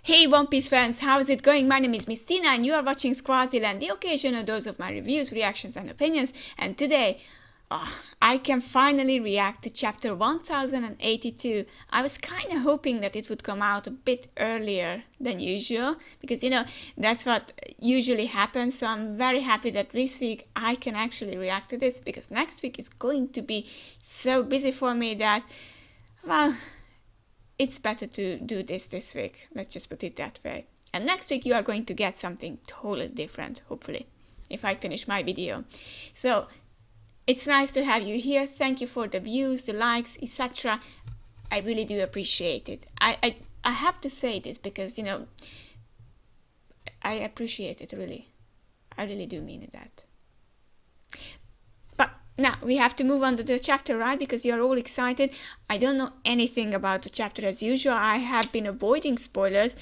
Hey One Piece fans, how is it going? My name is Mistina and you are watching Squaziland, the occasional dose of my reviews, reactions and opinions. And today, I can finally react to chapter 1082. I was kind of hoping that it would come out a bit earlier than usual because that's what usually happens. So I'm very happy that this week I can actually react to this because next week is going to be so busy for me that, well, it's better to do this week. Let's just put it that way. And next week you are going to get something totally different, hopefully, if I finish my video. So it's nice to have you here. Thank you for the views, the likes, etc. I really do appreciate it. I have to say this because, I appreciate it, really. I really do mean that. But now we have to move on to the chapter, right? Because you're all excited. I don't know anything about the chapter as usual. I have been avoiding spoilers.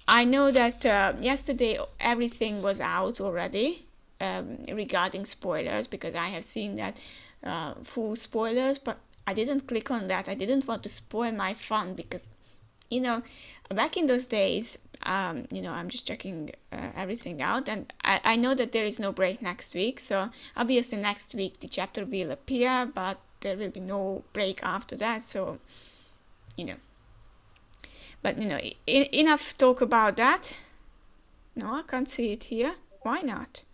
I know that yesterday everything was out already regarding spoilers because I have seen that full spoilers, but I didn't click on that. I didn't want to spoil my fun because, back in those days, I'm just checking everything out, and I know that there is no break next week, so obviously next week the chapter will appear, but there will be no break after that, so, But, enough talk about that. No, I can't see it here. Why not?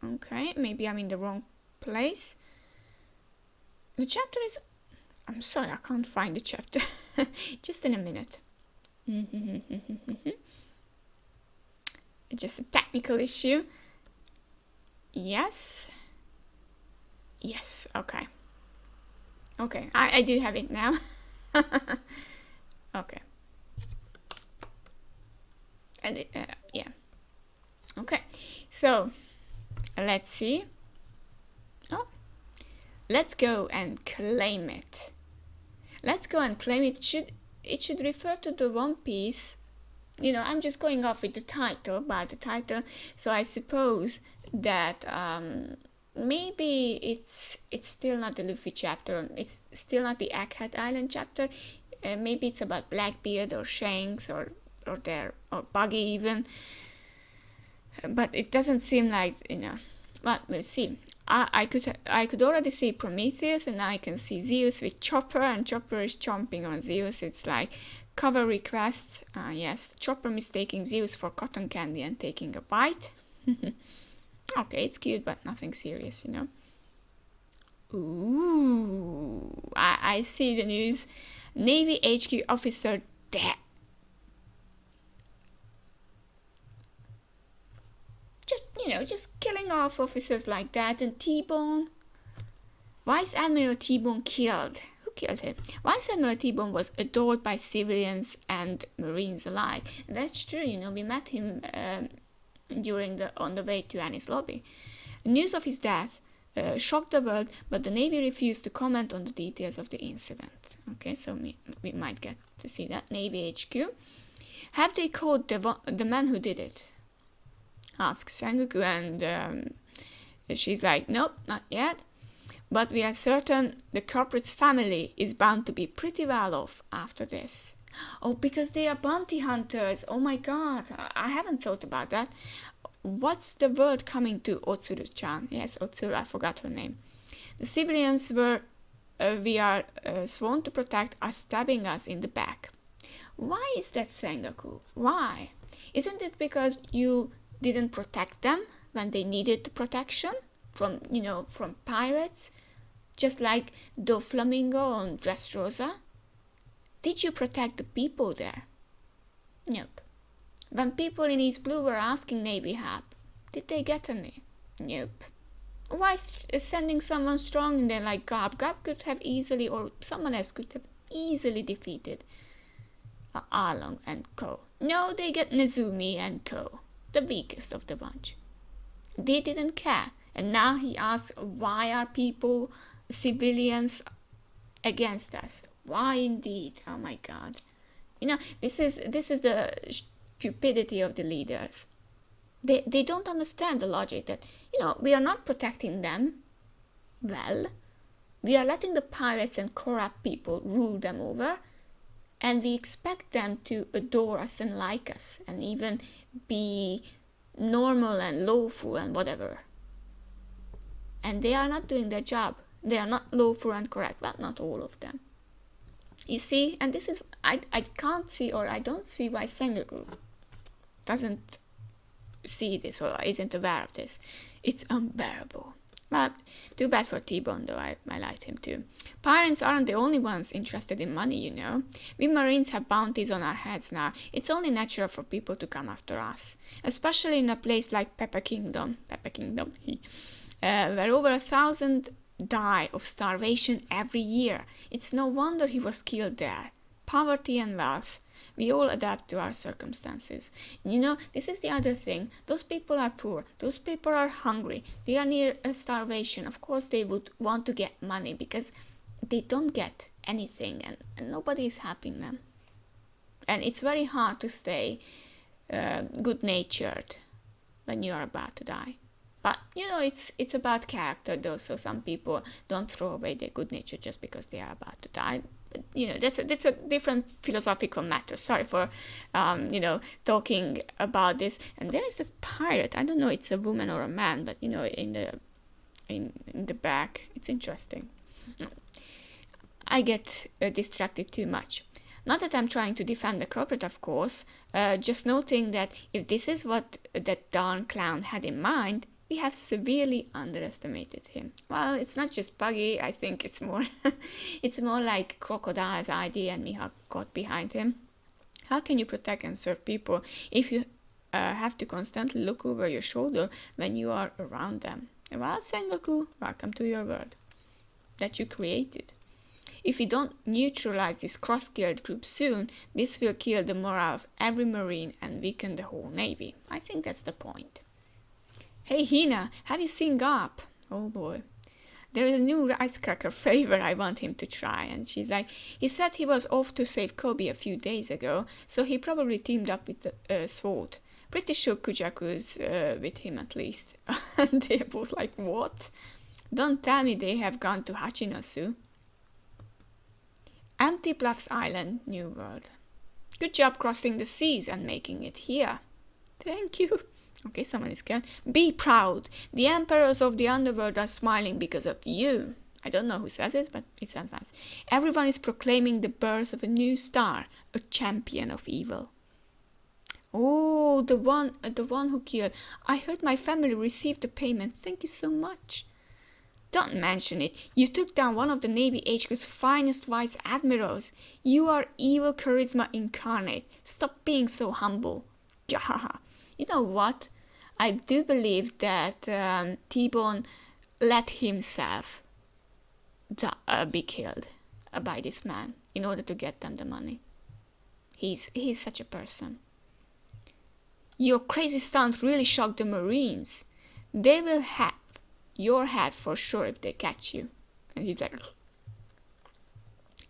Okay, maybe I'm in the wrong place. The chapter is... I'm sorry, I can't find the chapter. Just in a minute. It's just a technical issue. Yes. Yes, okay. Okay, I do have it now. Okay. And yeah. Okay, so let's see. Oh, let's go and claim it. Let's go and claim it. It should refer to the One Piece. I'm just going off with the title, by the title. So I suppose that maybe it's still not the Luffy chapter. It's still not the Egghead Island chapter. Maybe it's about Blackbeard or Shanks or Buggy even. But it doesn't seem like, Well, we'll see. I could already see Prometheus, and now I can see Zeus with Chopper, and Chopper is chomping on Zeus. It's like cover requests. Yes, Chopper mistaking Zeus for cotton candy and taking a bite. Okay, it's cute, but nothing serious, Ooh, I see the news. Navy HQ officer dead. Just killing off officers like that. And T-Bone, Vice Admiral T-Bone killed. Who killed him? Vice Admiral T-Bone was adored by civilians and Marines alike. And that's true. We met him on the way to Annie's lobby. The news of his death shocked the world, but the Navy refused to comment on the details of the incident. Okay, so we might get to see that. Navy HQ. Have they caught the man who did it? Asks Sengoku, and she's like, nope, not yet. But we are certain the culprit's family is bound to be pretty well off after this. Oh, because they are bounty hunters. Oh my god, I haven't thought about that. What's the word coming to Otsuru-chan? Yes, Otsuru, I forgot her name. The civilians we are sworn to protect are stabbing us in the back. Why is that, Sengoku? Why? Isn't it because you didn't protect them when they needed the protection from pirates, just like Doflamingo on Dressrosa? Did you protect the people there? Nope. When people in East Blue were asking Navy help, did they get any? Nope. Why sending someone strong in there like Gab? Gab could have easily, or someone else could have easily defeated Arlong and co. No, they get Nezumi and co. The weakest of the bunch. They didn't care. And now he asks, why are people, civilians, against us? Why indeed? Oh my god. This is the stupidity of the leaders. They don't understand the logic that, we are not protecting them. Well, we are letting the pirates and corrupt people rule them over. And we expect them to adore us and like us and even be normal and lawful and whatever. And they are not doing their job. They are not lawful and correct. Well, not all of them. You see, and this is, I can't see, or I don't see why Sengoku doesn't see this or isn't aware of this. It's unbearable. But too bad for T-Bone, though. I liked him too. Pirates aren't the only ones interested in money, you know. We Marines have bounties on our heads now. It's only natural for people to come after us. Especially in a place like Pepper Kingdom, where over 1,000 die of starvation every year. It's no wonder he was killed there. Poverty and wealth. We all adapt to our circumstances. You know, this is the other thing. Those people are poor. Those people are hungry. They are near starvation. Of course, they would want to get money because they don't get anything and nobody is helping them. And it's very hard to stay good-natured when you are about to die. But, you know, it's about character, though, so some people don't throw away their good nature just because they are about to die. But, you know, that's a different philosophical matter. Sorry for, talking about this. And there is a pirate. I don't know it's a woman or a man, but, you know, in the back. It's interesting. I get distracted too much. Not that I'm trying to defend the culprit, of course, just noting that if this is what that darn clown had in mind, we have severely underestimated him. Well, it's not just Buggy. I think it's more it's more like Crocodile's idea and Mihawk got behind him. How can you protect and serve people if you have to constantly look over your shoulder when you are around them? Well, Sengoku, welcome to your world that you created. If we don't neutralize this cross-guild group soon, this will kill the morale of every Marine and weaken the whole Navy. I think that's the point. Hey Hina, have you seen Garp? Oh boy. There is a new rice cracker flavor I want him to try. And she's like, he said he was off to save Kobe a few days ago, so he probably teamed up with Sword. Pretty sure Kujaku's with him at least. And they're both like, what? Don't tell me they have gone to Hachinosu. Empty Bluffs Island, New World. Good job crossing the seas and making it here. Thank you. Okay, someone is scared. Be proud. The emperors of the underworld are smiling because of you. I don't know who says it, but it sounds nice. Everyone is proclaiming the birth of a new star, a champion of evil. Oh, the one who killed. I heard my family received the payment. Thank you so much. Don't mention it. You took down one of the Navy HQ's finest vice admirals. You are evil charisma incarnate. Stop being so humble. Jahaha. You know what? I do believe that T-Bone let himself be killed by this man in order to get them the money. He's such a person. Your crazy stunt really shocked the Marines. They will have your head for sure if they catch you. And he's like,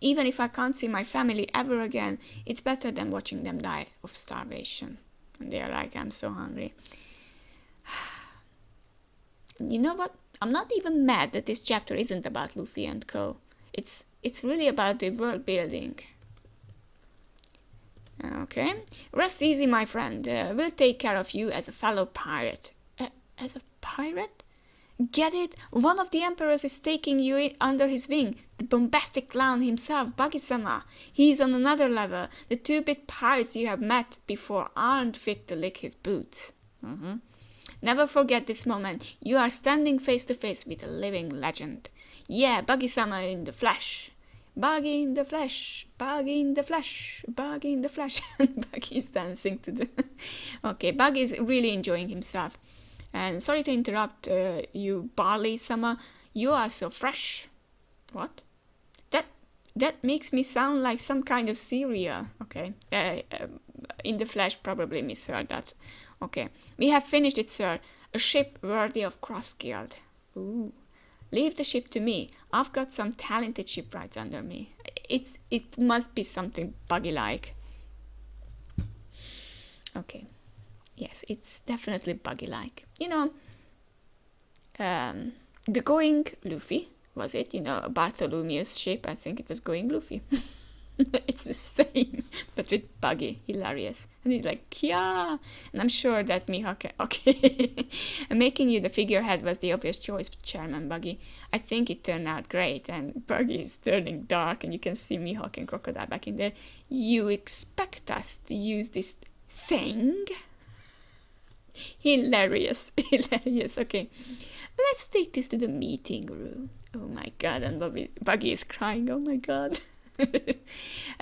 even if I can't see my family ever again, it's better than watching them die of starvation. And they're like, I'm so hungry. You know what? I'm not even mad that this chapter isn't about Luffy and co. It's really about the world building. Okay. Rest easy, my friend. We'll take care of you as a fellow pirate. As a pirate? Get it? One of the emperors is taking you under his wing. The bombastic clown himself, Buggy-sama. He's on another level. The 2-bit pirates you have met before aren't fit to lick his boots. Never forget this moment. You are standing face to face with a living legend. Yeah, Buggy-sama in the flesh. Buggy in the flesh. Buggy in the flesh. Buggy in the flesh. And Buggy is dancing to the... Okay, Buggy is really enjoying himself. And sorry to interrupt you, Barley-sama. You are so fresh. What? That makes me sound like some kind of cereal. Okay. In the flesh probably misheard that. Okay. We have finished it, sir. A ship worthy of Cross-Guild. Ooh. Leave the ship to me. I've got some talented shipwrights under me. It must be something Buggy-like. Okay. Yes, it's definitely Buggy-like. You know, the Going Luffy, was it? You know, Bartholomew's ship, I think it was Going Luffy. It's the same, but with Buggy. Hilarious. And he's like, yeah. And I'm sure that Mihawk, okay. And making you the figurehead was the obvious choice, Chairman Buggy. I think it turned out great, and Buggy is turning dark, and you can see Mihawk and Crocodile back in there. You expect us to use this thing? Hilarious, hilarious. Okay, let's take this to the meeting room. Oh my god, and Buggy is crying. Oh my god.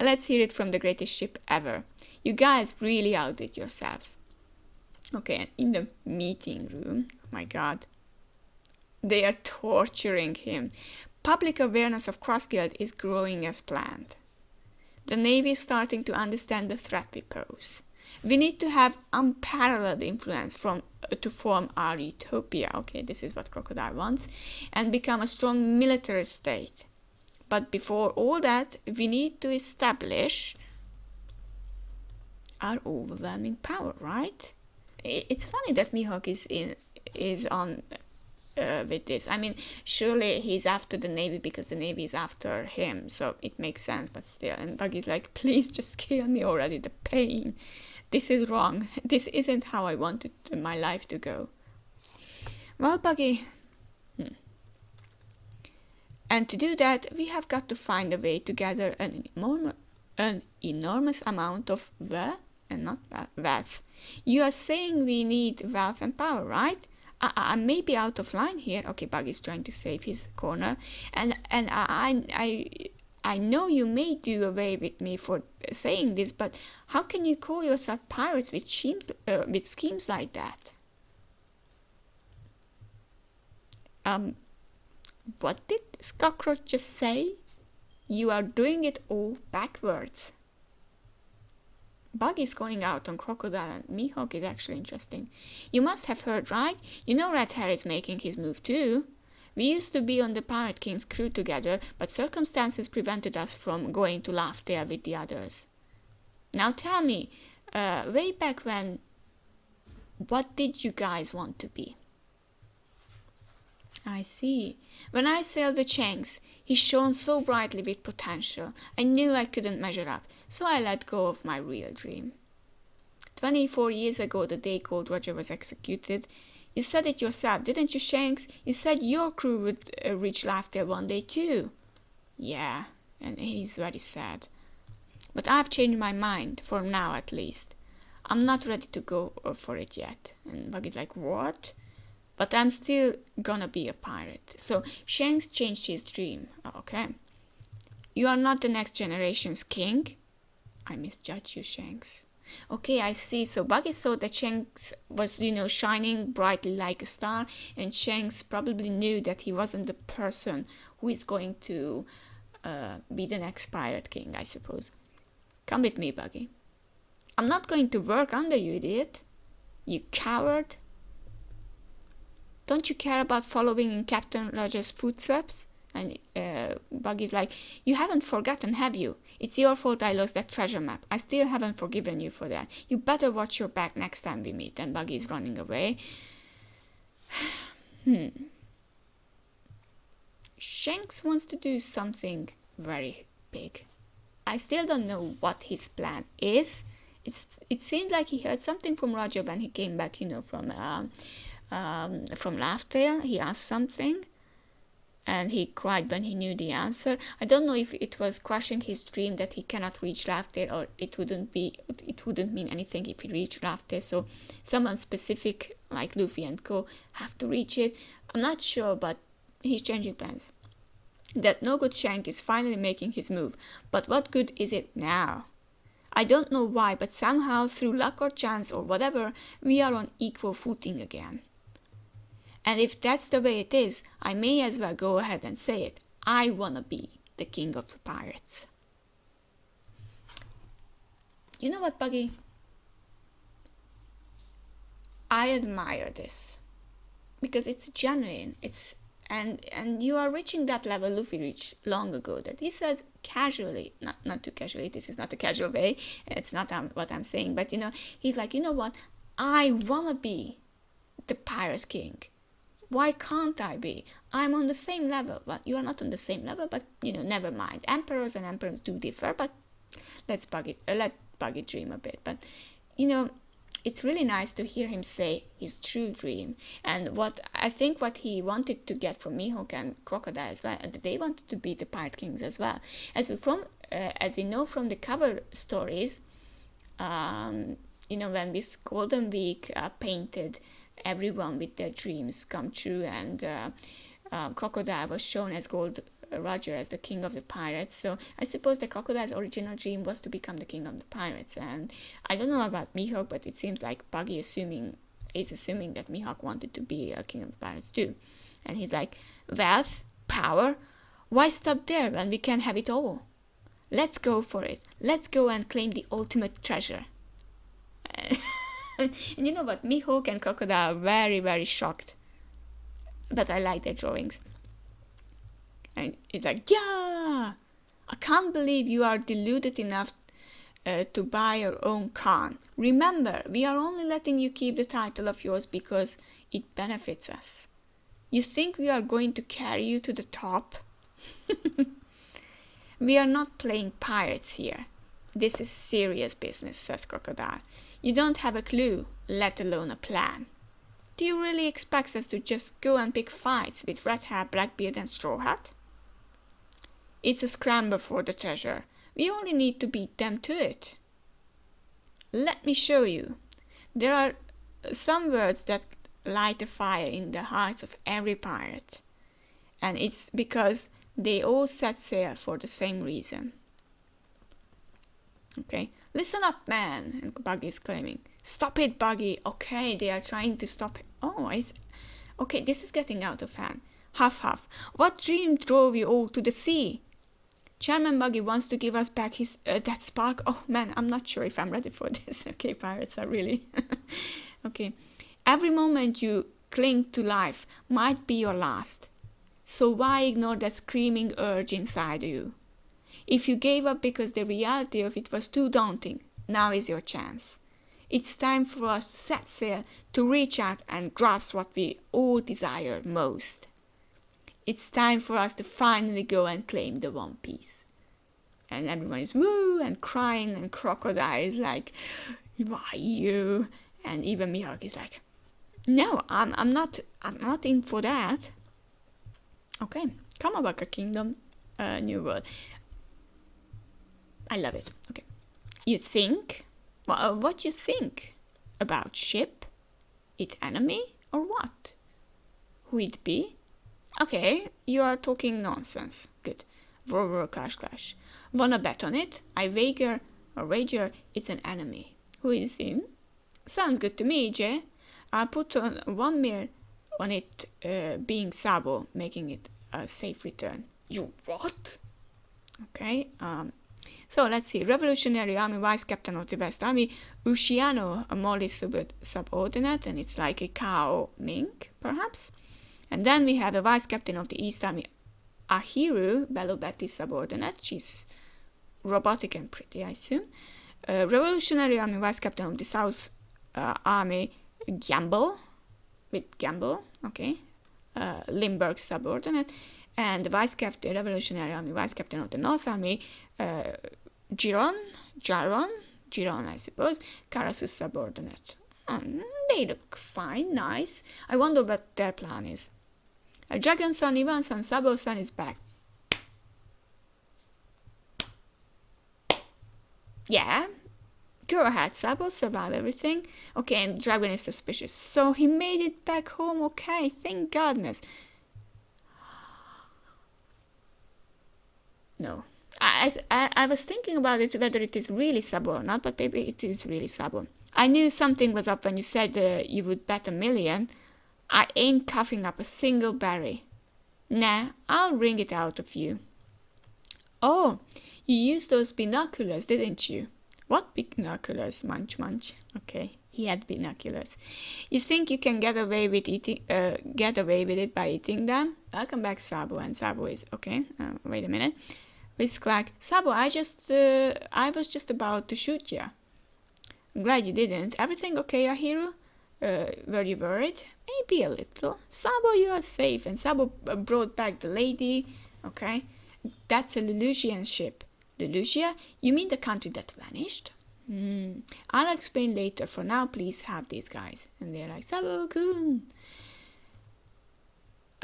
Let's hear it from the greatest ship ever. You guys really outdid yourselves. Okay, and in the meeting room, oh my god, they are torturing him. Public awareness of Cross Guild is growing as planned. The Navy is starting to understand the threat we pose. We need to have unparalleled influence to form our utopia. Okay, this is what Crocodile wants, and become a strong military state. But before all that, we need to establish our overwhelming power, right? It's funny that Mihawk is on with this. I mean, surely he's after the Navy because the Navy is after him, so it makes sense, but still. And Buggy's like, please just kill me already, the pain. This is wrong. This isn't how I wanted my life to go. Well, Buggy, and to do that, we have got to find a way to gather an enormous amount of wealth. You are saying we need wealth and power, right? I may be out of line here. Okay, Buggy's trying to save his corner, and I know you may do away with me for saying this, but how can you call yourself pirates with schemes like that? What did this cockroach just say? You are doing it all backwards. Buggy's going out on Crocodile, and Mihawk is actually interesting. You must have heard, right? You know Red Hair is making his move too. We used to be on the Pirate King's crew together, but circumstances prevented us from going to Laughdale with the others. Now tell me, way back when, what did you guys want to be? I see. When I sailed with Shanks, he shone so brightly with potential. I knew I couldn't measure up, so I let go of my real dream. 24 years ago, the day Gold Roger was executed, you said it yourself, didn't you, Shanks? You said your crew would reach Laughdale one day too. Yeah, and he's very sad. But I've changed my mind, for now at least. I'm not ready to go for it yet. And Buggy's like, what? But I'm still gonna be a pirate. So Shanks changed his dream. Okay. You are not the next generation's king. I misjudged you, Shanks. Okay, I see. So Buggy thought that Shanks was, shining brightly like a star, and Shanks probably knew that he wasn't the person who is going to be the next pirate king, I suppose. Come with me, Buggy. I'm not going to work under you, idiot. You coward. Don't you care about following in Captain Roger's footsteps? And Buggy's like, you haven't forgotten, have you? It's your fault I lost that treasure map. I still haven't forgiven you for that. You better watch your back next time we meet. And Buggy's running away. Shanks wants to do something very big. I still don't know what his plan is. It seems like he heard something from Roger when he came back, from Laughdale. He asked something, and he cried when he knew the answer. I don't know if it was crushing his dream that he cannot reach Laughdale, or it wouldn't mean anything if he reached Laughdale. So someone specific like Luffy and co have to reach it. I'm not sure, but he's changing plans. That no good Shank is finally making his move. But what good is it now? I don't know why, but somehow, through luck or chance or whatever, we are on equal footing again. And if that's the way it is, I may as well go ahead and say it. I wanna be the king of the pirates. You know what, Buggy? I admire this. Because it's genuine. And you are reaching that level Luffy reached long ago, that he says casually, not too casually, this is not a casual way, it's not what I'm saying, but he's like, you know what, I wanna be the pirate king. Why can't I be? I'm on the same level. Well, you are not on the same level, but never mind. Emperors and emperors do differ, but let Buggy dream a bit. But you know, it's really nice to hear him say his true dream, and what he wanted to get from Mihawk and Crocodile as well. They wanted to be the Pirate Kings as well, as we know from the cover stories. When this Golden Week painted everyone with their dreams come true, and Crocodile was shown as Gold Roger as the king of the pirates. So I suppose the Crocodile's original dream was to become the king of the pirates. And I don't know about Mihawk, but it seems like Buggy is assuming that Mihawk wanted to be a king of the pirates too. And he's like, wealth, power, why stop there when we can have it all? Let's go for it. Let's go and claim the ultimate treasure. And you know what? Mihawk and Crocodile are very, very shocked. But I like their drawings. And it's like, yeah, I can't believe you are deluded enough to buy your own Khan. Remember, we are only letting you keep the title of yours because it benefits us. You think we are going to carry you to the top? We are not playing pirates here. This is serious business, says Crocodile. You don't have a clue, let alone a plan. Do you really expect us to just go and pick fights with Red Hat, Blackbeard and Straw Hat? It's a scramble for the treasure. We only need to beat them to it. Let me show you. There are some words that light a fire in the hearts of every pirate. And it's because they all set sail for the same reason. Okay, listen up, man, and Buggy is claiming. Stop it, Buggy. Okay, they are trying to stop it. Oh, okay, this is getting out of hand. Huff, huff. What dream drove you all to the sea? Chairman Buggy wants to give us back his that spark. Oh man, I'm not sure if I'm ready for this. Okay, pirates are really okay. Every moment you cling to life might be your last. So why ignore that screaming urge inside you? If you gave up because the reality of it was too daunting, now is your chance. It's time for us to set sail, to reach out and grasp what we all desire most. It's time for us to finally go and claim the One Piece. And everyone is woo and crying, and Crocodile is like, why you? And even Mihawk is like, no, I'm not in for that. Okay, Kamabaka Kingdom, New World. I love it. Okay. You think? Well, what you think? About ship? It enemy? Or what? Who it be? Okay, you are talking nonsense. Good. Roar, clash, clash. Wanna bet on it? I wager it's an enemy. Who is in? Sounds good to me, Jay. I'll put on 1 mil on it being Sabo, making it a safe return. You what? Okay, so let's see. Revolutionary Army Vice Captain of the West Army, Ushiano, a Molly's subordinate, and it's like a cow mink, perhaps. And then we have a Vice Captain of the East Army, Ahiru, Bello Betty's subordinate. She's robotic and pretty, I assume. Revolutionary Army Vice Captain of the South Army, Gamble, with Gamble, okay. Lindbergh's subordinate. And the Revolutionary Army Vice Captain of the North Army, Giron, I suppose, Karasus subordinate. They look fine, nice. I wonder what their plan is. Dragon-san, Ivan-san, Sabo-san is back. Yeah, go ahead, Sabo, survive everything. Okay, and Dragon is suspicious. So he made it back home, okay, thank goodness. No. I was thinking about it, whether it is really Sabo or not, but maybe it is really Sabo. I knew something was up when you said you would bet $1 million. I ain't coughing up a single berry. Nah, I'll wring it out of you. Oh, you used those binoculars, didn't you? What binoculars? Munch, munch. Okay, he had binoculars. You think you can get away with it by eating them? Welcome back, Sabo. And Sabo is okay. Wait a minute. Whisk-clack. Sabo, I was just about to shoot you. I'm glad you didn't. Everything okay, Ahiru? Were you worried? Maybe a little. Sabo, you are safe. And Sabo brought back the lady. Okay. That's a Lelouchian ship. Lelucia? You mean the country that vanished? I'll explain later. For now, please have these guys. And they're like, Sabo-kun.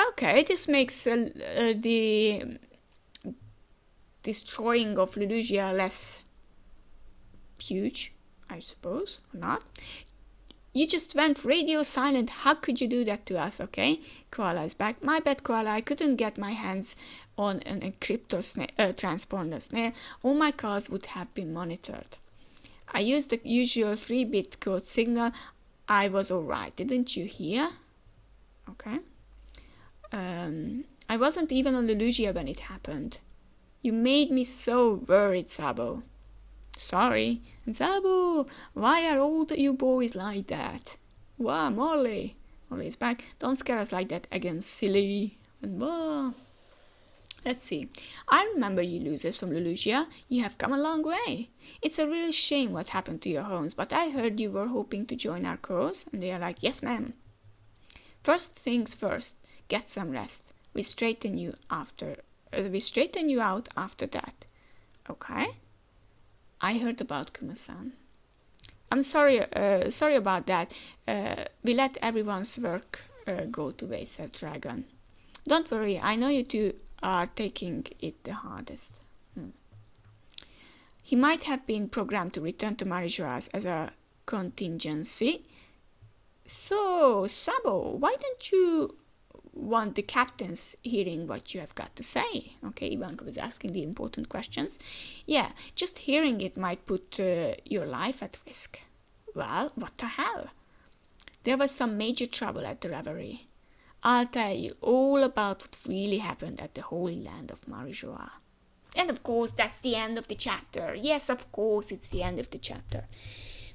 Okay, this makes the destroying of Lelucia less huge, I suppose, or not. You just went radio silent. How could you do that to us? Okay, Koala is back. My bad, Koala. I couldn't get my hands on an encryptor transponder snare. All my calls would have been monitored. I used the usual 3-bit code signal. I was alright. Didn't you hear? Okay. I wasn't even on Lelucia when it happened. You made me so worried, Sabo. Sorry. Sabo, why are all you boys like that? Wow, Molly. Molly's back. Don't scare us like that again, silly. And wow. Let's see. I remember you losers from Lelucia. You have come a long way. It's a real shame what happened to your homes, but I heard you were hoping to join our cause. And they are like, yes, ma'am. First things first. Get some rest. We straighten you out after that. Okay? I heard about Kuma-san. I'm sorry about that. We let everyone's work go to waste, says Dragon. Don't worry, I know you two are taking it the hardest. He might have been programmed to return to Marijoas as a contingency. So, Sabo, why don't you want the captains hearing what you have got to say? Okay, Ivanka was asking the important questions. Yeah, just hearing it might put your life at risk. Well, what the hell? There was some major trouble at the reverie. I'll tell you all about what really happened at the Holy Land of Marijoa. And of course, that's the end of the chapter. Yes, of course, it's the end of the chapter.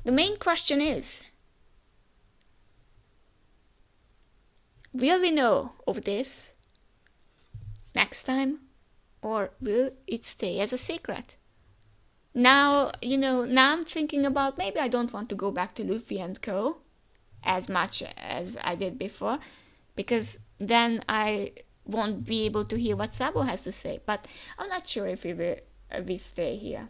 The main question is, will we know of this next time, or will it stay as a secret? Now, now I'm thinking about maybe I don't want to go back to Luffy and Co. as much as I did before, because then I won't be able to hear what Sabo has to say. But I'm not sure if we will stay here.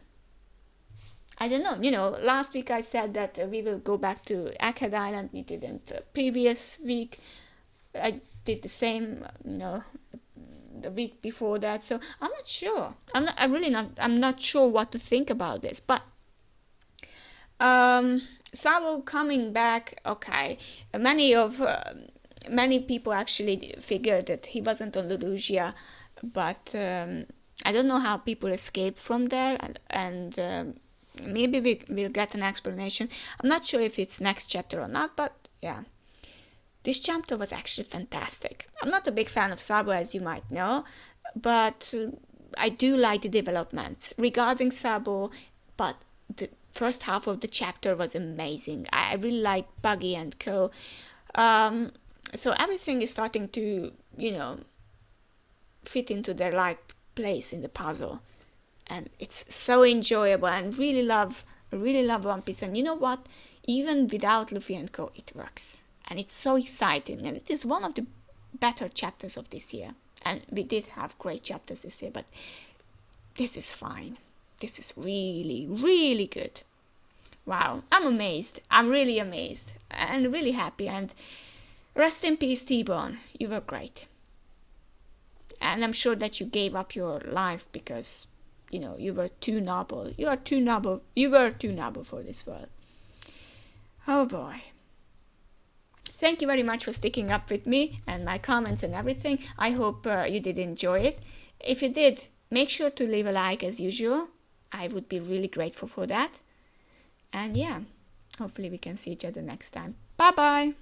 I don't know. Last week I said that we will go back to Egghead Island. We didn't. Previous week I did the same, the week before that. So I'm not sure. I'm not sure what to think about this. But Sabo coming back, okay. Many people actually figured that he wasn't on Lelucia, but I don't know how people escaped from there, and maybe we'll get an explanation. I'm not sure if it's next chapter or not, but yeah. This chapter was actually fantastic. I'm not a big fan of Sabo, as you might know, but I do like the developments regarding Sabo, but the first half of the chapter was amazing. I really like Buggy and Co. So everything is starting to, fit into their right place in the puzzle. And it's so enjoyable, and really love One Piece. And you know what? Even without Luffy and Co, it works. And it's so exciting, and it is one of the better chapters of this year. And we did have great chapters this year, but this is fine. This is really, really good. Wow, I'm amazed. I'm really amazed and really happy. And rest in peace, T-Bone. You were great. And I'm sure that you gave up your life because, you were too noble. You were too noble for this world. Oh boy. Thank you very much for sticking up with me and my comments and everything. I hope you did enjoy it. If you did, make sure to leave a like as usual. I would be really grateful for that. And yeah, hopefully we can see each other next time. Bye-bye.